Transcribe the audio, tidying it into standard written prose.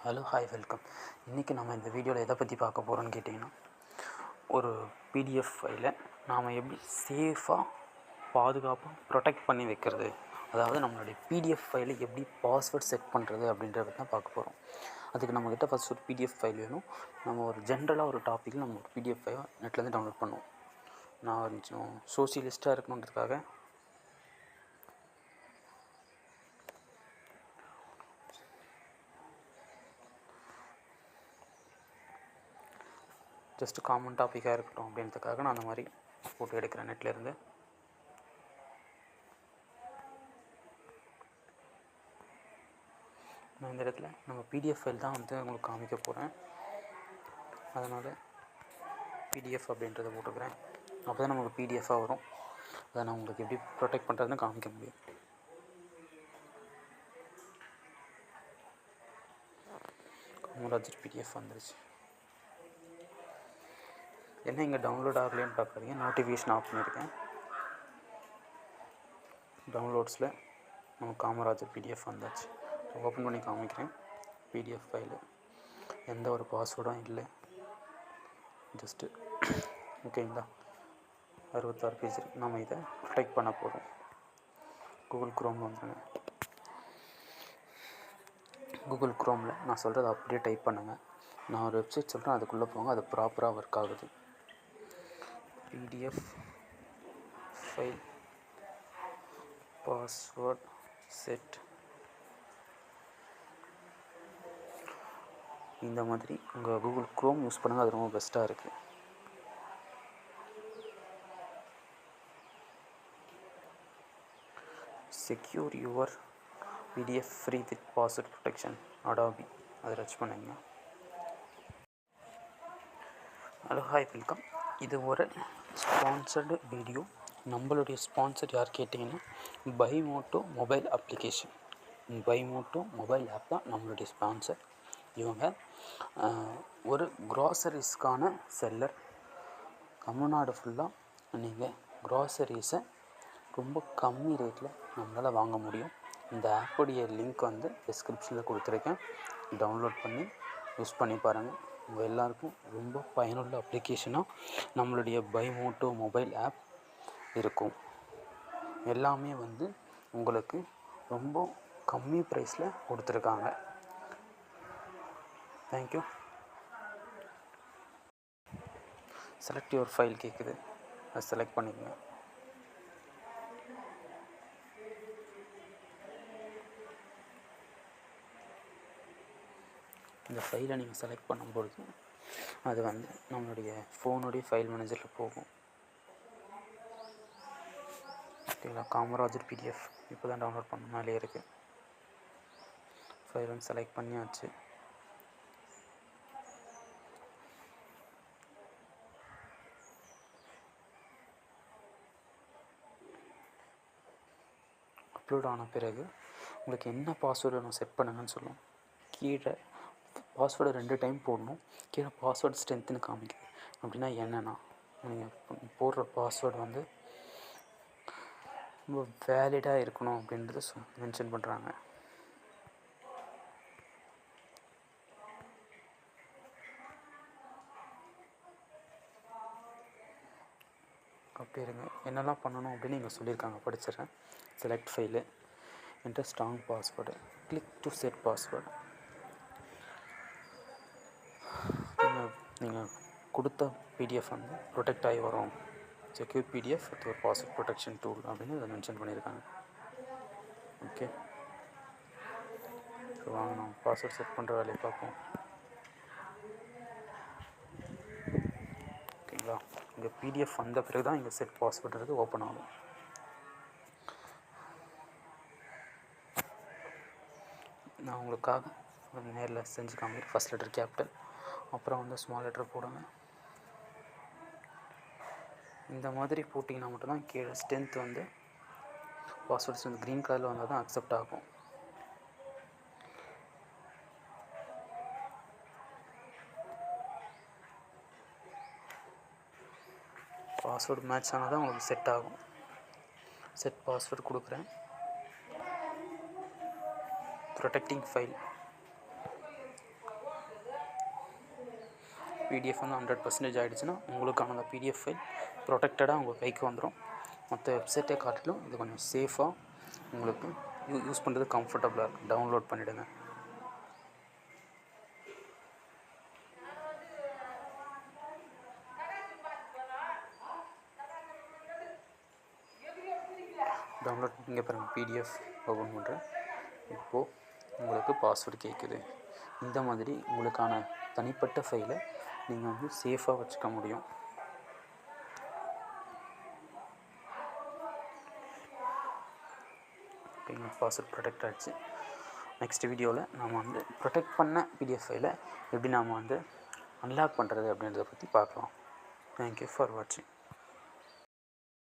Hello hi welcome. இன்றைக்கி நம்ம இந்த வீடியோவில் எதை பற்றி பார்க்க போகிறோன்னு கேட்டிங்கன்னா, ஒரு பிடிஎஃப் ஃபைலை நாம் எப்படி சேஃபாக பாதுகாப்பாக ப்ரொடெக்ட் பண்ணி வைக்கிறது, அதாவது நம்மளுடைய பிடிஎஃப் ஃபைலை எப்படி பாஸ்வேர்ட் செட் பண்ணுறது அப்படின்றத தான் பார்க்க போகிறோம். அதுக்கு நம்மக்கிட்ட ஃபஸ்ட் ஒரு பிடிஎஃப் ஃபைல் வேணும். நம்ம ஒரு ஜென்ரலாக ஒரு டாப்பிக்கில் நம்ம ஒரு பிடிஎஃப் ஃபைலை நெட்லேருந்து டவுன்லோட் பண்ணுவோம். நான் கொஞ்சம் சோசியலிஸ்ட்டாக இருக்கணுன்றதுக்காக ஜஸ்ட்டு காமன் டாப்பிக்காக இருக்கட்டும் அப்படின்றதுக்காக நான் அந்த மாதிரி போட்டு எடுக்கிறேன் நெட்லேருந்து. நான் இந்த இடத்துல நம்ம பிடிஎஃப் ஃபைல் தான் வந்து உங்களுக்கு காமிக்க போகிறேன். அதனால் பிடிஎஃப் அப்படின்றத போட்டுக்கிறேன். அப்போ தான் நமக்கு பிடிஎஃபாக வரும். அதை நான் உங்களுக்கு எப்படி ப்ரொடெக்ட் பண்ணுறதுன்னு காமிக்க முடியும். காமராஜர் பிடிஎஃப் வந்துருச்சு. என்ன இங்கே டவுன்லோட் ஆகலைன்னு பார்க்குறீங்க, நோட்டிஃபிகேஷன் ஆஃப் பண்ணியிருக்கேன். டவுன்லோட்ஸில் நம்ம காமராஜர் பிடிஎஃப் வந்தாச்சு. ஓப்பன் பண்ணி காமிக்கிறேன். பிடிஎஃப் ஃபைலு எந்த ஒரு பாஸ்வேர்டும் இல்லை. ஜஸ்ட்டு ஓகேங்களா, 66 பேஜ் இருக்குது. நம்ம இதை ப்ரொடெக்ட் பண்ண போகிறோம். கூகுள் குரோம் வந்துடுங்க. கூகுள் குரோமில் நான் சொல்கிறத அப்படியே டைப் பண்ணுங்கள். நான் ஒரு வெப்சைட் சொல்கிறேன், அதுக்குள்ளே போங்க. அது ப்ராப்பராக ஒர்க் ஆகுது. PDF file password set. இந்த மாதிரி உங்கள் கூகுள் குரோம் யூஸ் பண்ணுங்கள், அது ரொம்ப பெஸ்ட்டாக இருக்குது. Secure your PDF free with password protection Adabi, அதை டச் பண்ணுங்க. Hello hi welcome. இது ஒரு ஸ்பான்சர்டு வீடியோ. நம்மளுடைய ஸ்பான்சர் யார் கேட்டிங்கன்னா, பைமோட்டோ மொபைல் அப்ளிகேஷன். பைமோட்டோ மொபைல் ஆப் தான் நம்மளுடைய ஸ்பான்சர். இவங்க ஒரு க்ராசரிஸ்க்கான செல்லர். தமிழ்நாடு ஃபுல்லாக நீங்கள் க்ராசரிஸை ரொம்ப கம்மி ரேட்டில் நம்மளால் வாங்க முடியும். இந்த ஆப்புடைய லிங்க் வந்து டிஸ்கிரிப்ஷனில் கொடுத்துருக்கேன். டவுன்லோட் பண்ணி யூஸ் பண்ணி பாருங்கள். உங்கள் எல்லாருக்கும் ரொம்ப பயனுள்ள அப்ளிகேஷனாக நம்மளுடைய பைமோட்டோ மொபைல் ஆப் இருக்கும். எல்லாமே வந்து உங்களுக்கு ரொம்ப கம்மி ப்ரைஸில் கொடுத்துருக்காங்க. தேங்க்யூ. செலக்ட் யுவர் ஃபைல் கேட்குது, அதை செலக்ட் பண்ணிக்கோங்க. இந்த ஃபைலை நீங்கள் செலக்ட் பண்ணும்பொழுது அது வந்து நம்மளுடைய ஃபோனுடைய ஃபைல் மேனேஜரில் போகும். ஓகேங்களா, காமராஜர் பிடிஎஃப் இப்போ தான் டவுன்லோட் பண்ண மேலே இருக்குது. ஃபைல் வந்து செலக்ட் பண்ணியாச்சு. அப்லோட் ஆன பிறகு உங்களுக்கு என்ன பாஸ்வேர்டு நான் செட் பண்ணுங்கன்னு சொல்லுவோம். கீழே பாஸ்வேர்டு 2 டைம் போடணும். கீழே பாஸ்வேர்டு ஸ்ட்ரென்த்துன்னு காமிக்குது. அப்படின்னா என்னென்னா, நீங்கள் போடுற பாஸ்வேர்டு வந்து ரொம்ப வேலிடாக இருக்கணும் அப்படின்றது மென்ஷன் பண்ணுறாங்க. அப்படி இருங்க, என்னெல்லாம் பண்ணணும் அப்படின்னு நீங்கள் சொல்லியிருக்காங்க, படிச்சிடுறேன். Select file, enter strong password, click to set password. நீங்கள் கொடுத்த பிடிஎஃப் வந்து ப்ரொடெக்ட் ஆகி வரும். செக்யூர் பிடிஎஃப் வித் ஒரு பாஸ்வேர்ட் ப்ரொடெக்ஷன் டூல் அப்படின்னு இதை மென்ஷன் பண்ணியிருக்காங்க. ஓகே, ஸோ வாங்க நம்ம பாஸ்வேர்ட் செட் பண்ணுற வேலையை பார்ப்போம். ஓகேங்களா, இங்கே பிடிஎஃப் வந்த பிறகு தான் இங்கே செட் பாஸ்வேர்டுறது ஓப்பன் ஆகும். நான் உங்களுக்காக நேரில் செஞ்சு காமிக்கிறேன். ஃபஸ்ட் லெட்டர் கேபிட்டல், அப்புறம் வந்து ஸ்மால் லெட்டர் போடுங்க. இந்த மாதிரி போட்டிங்கன்னா மட்டும்தான் கீழே ஸ்ட்ரென்த் வந்து பாஸ்வேர்ட்ஸ் வந்து க்ரீன் கலரில் வந்தால் தான் அக்செப்ட் ஆகும். பாஸ்வேர்டு மேட்ச் ஆனால் தான் உங்களுக்கு செட் ஆகும். செட் பாஸ்வேர்டு கொடுக்குறேன். ப்ரொடெக்டிங் ஃபைல் பிடிஎஃப் வந்து 100% ஆகிடுச்சுன்னா உங்களுக்கான அந்த பிடிஎஃப் ஃபைல் ப்ரொடெக்டடாக உங்கள் கைக்கு வந்துடும். மற்ற வெப்சைட்டை காட்டிலும் இது கொஞ்சம் சேஃபாக உங்களுக்கு யூஸ் பண்ணுறது கம்ஃபர்டபுளாக இருக்கும். டவுன்லோட் பண்ணிவிடுங்க. டவுன்லோட் இங்கே பாருங்கள், பிடிஎஃப் ஓப்பன் பண்ணுறேன். இப்போது உங்களுக்கு பாஸ்வேர்டு கேட்குது. இந்த மாதிரி உங்களுக்கான தனிப்பட்ட ஃபைலை நீங்கள் வந்து சேஃபாக வச்சுக்க முடியும். ஓகேங்களா, பாஸ்வேர்ட் ப்ரொடெக்ட் ஆகிடுச்சு. நெக்ஸ்ட் வீடியோவில் நம்ம வந்து ப்ரொடெக்ட் பண்ண பிடிஎஃப் ஃபைலை எப்படி நாம் வந்து அன்லாக் பண்ணுறது அப்படின்றத பற்றி பார்க்கலாம். தேங்க்யூ ஃபார் வாட்சிங்.